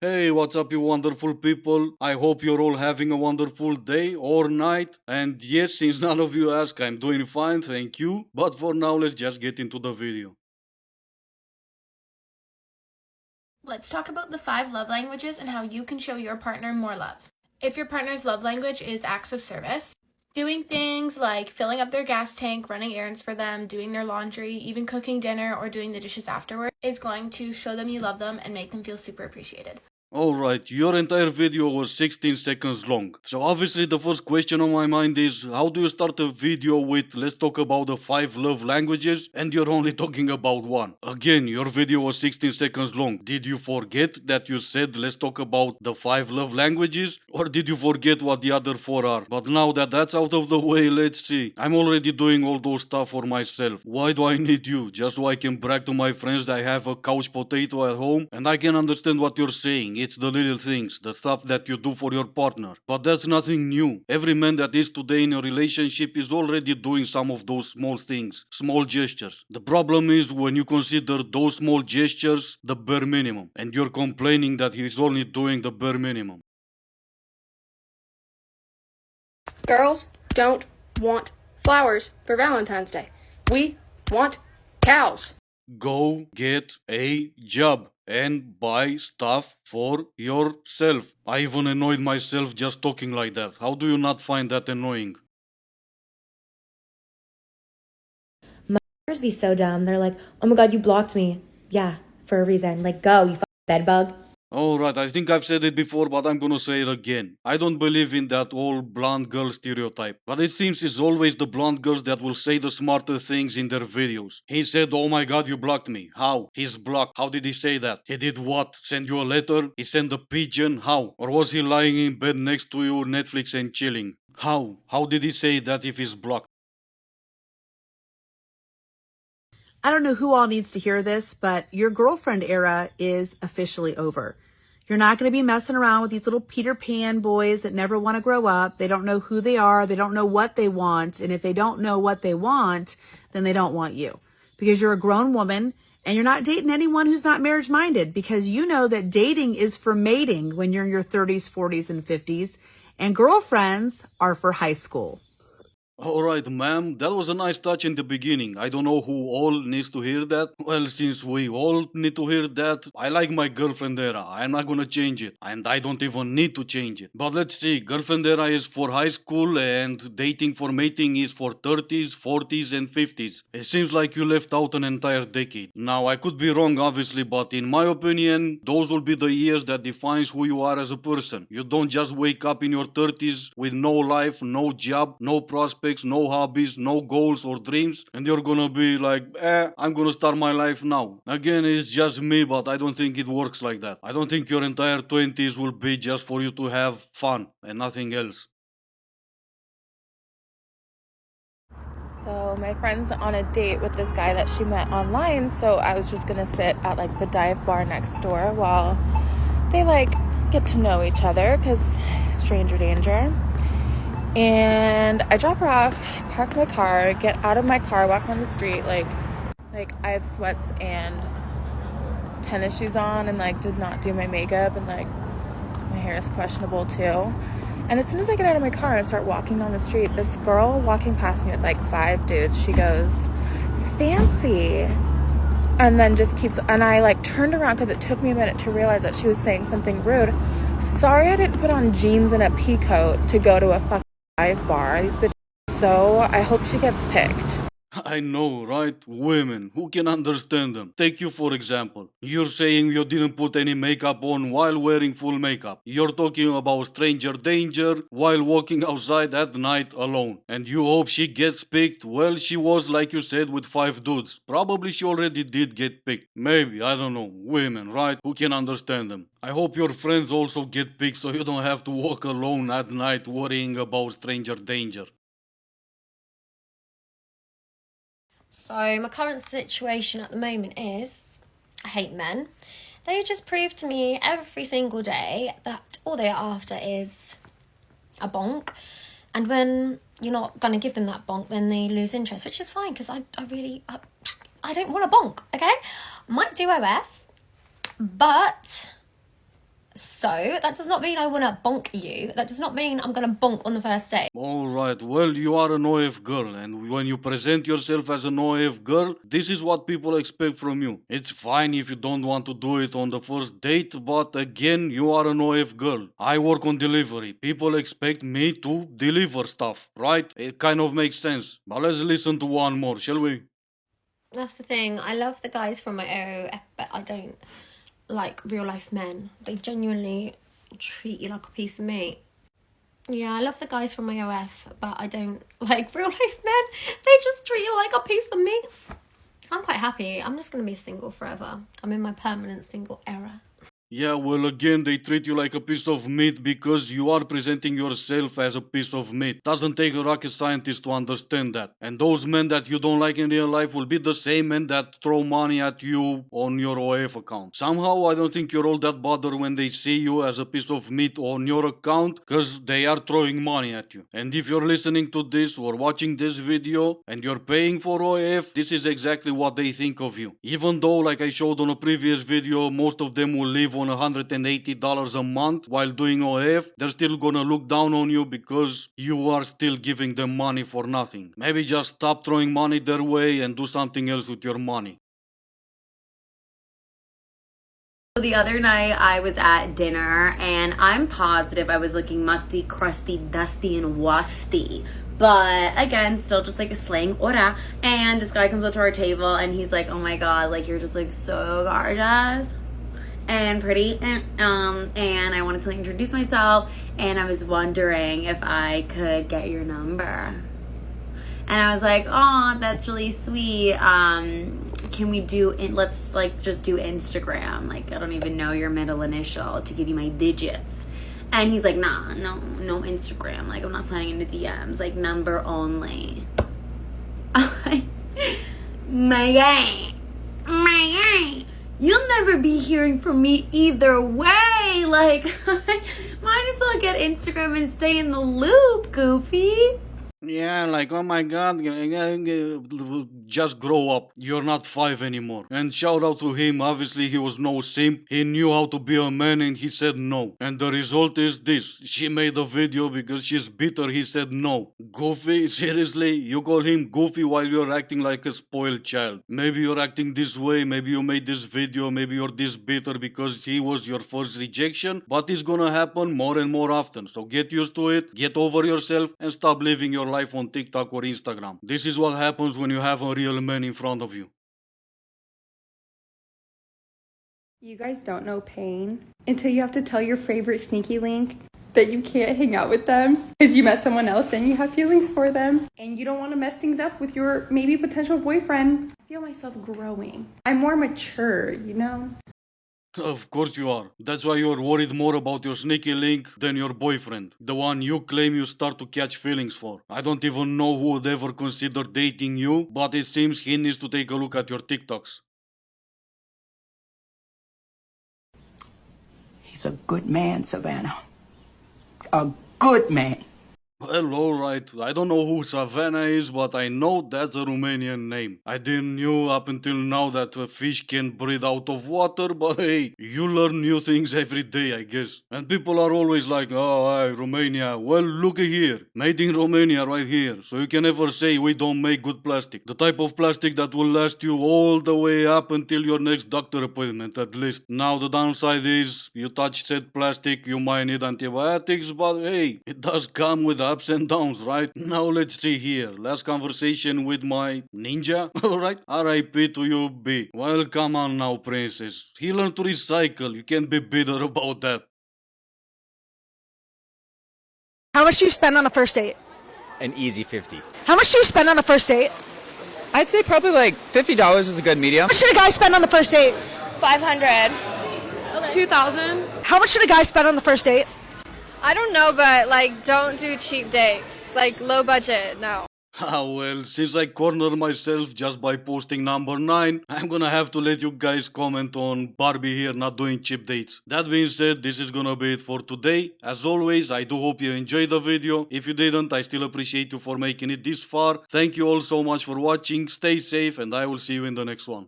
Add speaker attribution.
Speaker 1: Hey, what's up, you wonderful people? I hope you're all having a wonderful day or night. And yes, since none of you ask, I'm doing fine, thank you. But for now, let's just get into the video.
Speaker 2: Let's talk about the 5 love languages and how you can show your partner more love. If your partner's love language is acts of service, doing things like filling up their gas tank, running errands for them, doing their laundry, even cooking dinner or doing the dishes afterward is going to show them you love them and make them feel super appreciated.
Speaker 1: Alright, your entire video was 16 seconds long. So obviously the first question on my mind is, how do you start a video with let's talk about the 5 love languages and you're only talking about one? Again, your video was 16 seconds long. Did you forget that you said let's talk about the 5 love languages? Or did you forget what the other 4 are? But now that that's out of the way, let's see. I'm already doing all those stuff for myself. Why do I need you? Just so I can brag to my friends that I have a couch potato at home and I can understand what you're saying. It's the little things, the stuff that you do for your partner. But that's nothing new. Every man that is today in a relationship is already doing some of those small things, small gestures. The problem is when you consider those small gestures the bare minimum, and you're complaining that he's only doing the bare minimum.
Speaker 3: Girls don't want flowers for Valentine's Day. We want cows.
Speaker 1: Go get a job and buy stuff for yourself. I even annoyed myself just talking like that. How do you not find that annoying?
Speaker 4: Mothers be so dumb. They're like, oh my god, you blocked me. Yeah, for a reason. Like, go, you bedbug.
Speaker 1: Alright, I think I've said it before, but I'm gonna say it again. I don't believe in that old blonde girl stereotype, but it seems it's always the blonde girls that will say the smarter things in their videos. He said, oh my god, you blocked me. How? He's blocked. How did he say that? He did what? Send you a letter? He sent a pigeon? How? Or was he lying in bed next to you, Netflix and chilling? How? How did he say that if he's blocked?
Speaker 5: I don't know who all needs to hear this, but your girlfriend era is officially over. You're not going to be messing around with these little Peter Pan boys that never want to grow up. They don't know who they are. They don't know what they want. And if they don't know what they want, then they don't want you because you're a grown woman and you're not dating anyone who's not marriage minded because you know that dating is for mating when you're in your 30s, 40s, and 50s. And girlfriends are for high school.
Speaker 1: Alright, ma'am, that was a nice touch in the beginning. I don't know who all needs to hear that. Well, since we all need to hear that, I like my girlfriend era. I'm not gonna change it. And I don't even need to change it. But let's see, girlfriend era is for high school and dating for mating is for 30s, 40s, and 50s. It seems like you left out an entire decade. Now, I could be wrong, obviously, but in my opinion, those will be the years that defines who you are as a person. You don't just wake up in your 30s with no life, no job, no prospects, no hobbies, no goals or dreams, and you're gonna be like, I'm gonna start my life now. Again, it's just me, but I don't think it works like that. I don't think your entire 20s will be just for you to have fun and nothing else.
Speaker 6: So my friend's on a date with this guy that she met online, so I was just gonna sit at like the dive bar next door while they like get to know each other because stranger danger. And I drop her off, park my car, get out of my car, walk on the street, like I have sweats and tennis shoes on and like did not do my makeup and like my hair is questionable too. And as soon as I get out of my car and I start walking down the street, this girl walking past me with like 5 dudes, she goes, fancy. And then just keeps, and I like turned around because it took me a minute to realize that she was saying something rude. Sorry I didn't put on jeans and a pea coat to go to a fucking dive bar. These bitches, so I hope she gets picked.
Speaker 1: I know, right? Women, who can understand them? Take you for example. You're saying you didn't put any makeup on while wearing full makeup. You're talking about stranger danger while walking outside at night alone. And you hope she gets picked? Well, she was, like you said, with 5 dudes. Probably she already did get picked. Maybe, I don't know. Women, right? Who can understand them? I hope your friends also get picked so you don't have to walk alone at night worrying about stranger danger.
Speaker 7: So my current situation at the moment is I hate men. They just prove to me every single day that all they are after is a bonk. And when you're not going to give them that bonk, then they lose interest, which is fine because I don't want a bonk, okay? Might do OF, but So that does not mean I want to bonk you. That does not mean I'm going to bonk on the first date.
Speaker 1: Alright, well, you are an OF girl, and when you present yourself as an OF girl, this is what people expect from you. It's fine if you don't want to do it on the first date, but again, you are an OF girl. I work on delivery. People expect me to deliver stuff, right? It kind of makes sense. But let's listen to one more, shall we?
Speaker 7: That's the thing. I love the guys from my OF, but I don't like real life men. They genuinely treat you like a piece of meat. Yeah, I love the guys from my OF, but I don't like real life men. They just treat you like a piece of meat. I'm quite happy. I'm just going to be single forever. I'm in my permanent single era.
Speaker 1: Yeah, well, again, they treat you like a piece of meat because you are presenting yourself as a piece of meat. Doesn't take a rocket scientist to understand that. And those men that you don't like in real life will be the same men that throw money at you on your OF account. Somehow, I don't think you're all that bothered when they see you as a piece of meat on your account because they are throwing money at you. And if you're listening to this or watching this video and you're paying for OF, this is exactly what they think of you. Even though, like I showed on a previous video, most of them will live on $180 a month while doing OF, they're still gonna look down on you because you are still giving them money for nothing. Maybe just stop throwing money their way and do something else with your money.
Speaker 8: The other night I was at dinner and I'm positive I was looking musty, crusty, dusty, and wasty. But again, still just like a slang ora. And this guy comes up to our table and he's like, oh my god, like you're just like so gorgeous and pretty, and I wanted to like, introduce myself, and I was wondering if I could get your number. And I was like, oh, that's really sweet. Can we do it? Let's like just do Instagram. Like I don't even know your middle initial to give you my digits. And he's like, nah, no Instagram. Like I'm not signing into DMs. Like number only. My guy. You'll never be hearing from me either way. Like, might as well get Instagram and stay in the loop, Goofy.
Speaker 1: Yeah, like, oh my god, just grow up. You're not 5 anymore. And shout out to him, obviously he was no simp. He knew how to be a man and he said no. And the result is this. She made a video because she's bitter, he said no. Goofy, seriously? You call him Goofy while you're acting like a spoiled child. Maybe you're acting this way, maybe you made this video, maybe you're this bitter because he was your first rejection. But it's gonna happen more and more often. So get used to it, get over yourself, and stop living your life on TikTok or Instagram. This is what happens when you have a real man in front of you.
Speaker 9: You guys don't know pain until you have to tell your favorite sneaky link that you can't hang out with them because you met someone else and you have feelings for them and you don't want to mess things up with your maybe potential boyfriend. I feel myself growing. I'm more mature, you know?
Speaker 1: Of course you are. That's why you're worried more about your sneaky link than your boyfriend. The one you claim you start to catch feelings for. I don't even know who would ever consider dating you, but it seems he needs to take a look at your TikToks.
Speaker 10: He's a good man, Savannah. A good man.
Speaker 1: Well, alright. I don't know who Savannah is, but I know that's a Romanian name. I didn't know up until now that a fish can breathe out of water, but hey, you learn new things every day, I guess. And people are always like, oh, hey, Romania. Well, looky here. Made in Romania right here. So you can never say we don't make good plastic. The type of plastic that will last you all the way up until your next doctor appointment, at least. Now, the downside is, you touch said plastic, you might need antibiotics, but hey, it does come with ups and downs, right? Now let's see here. Last conversation with my ninja, alright? R.I.P. to you, B. Well, come on now, princess. He learned to recycle. You can't be bitter about that.
Speaker 11: How much do you spend on a first date?
Speaker 12: An easy 50.
Speaker 11: How much do you spend on a first date?
Speaker 12: I'd say probably like $50 is a good medium.
Speaker 11: How much should a guy spend on the first date?
Speaker 6: 500.
Speaker 11: 2,000. How much should a guy spend on the first date?
Speaker 6: I don't know, but like, don't do cheap dates. Like, low budget, no.
Speaker 1: Ah, well, since I cornered myself just by posting number 9, I'm gonna have to let you guys comment on Barbie here not doing cheap dates. That being said, this is gonna be it for today. As always, I do hope you enjoyed the video. If you didn't, I still appreciate you for making it this far. Thank you all so much for watching. Stay safe and I will see you in the next one.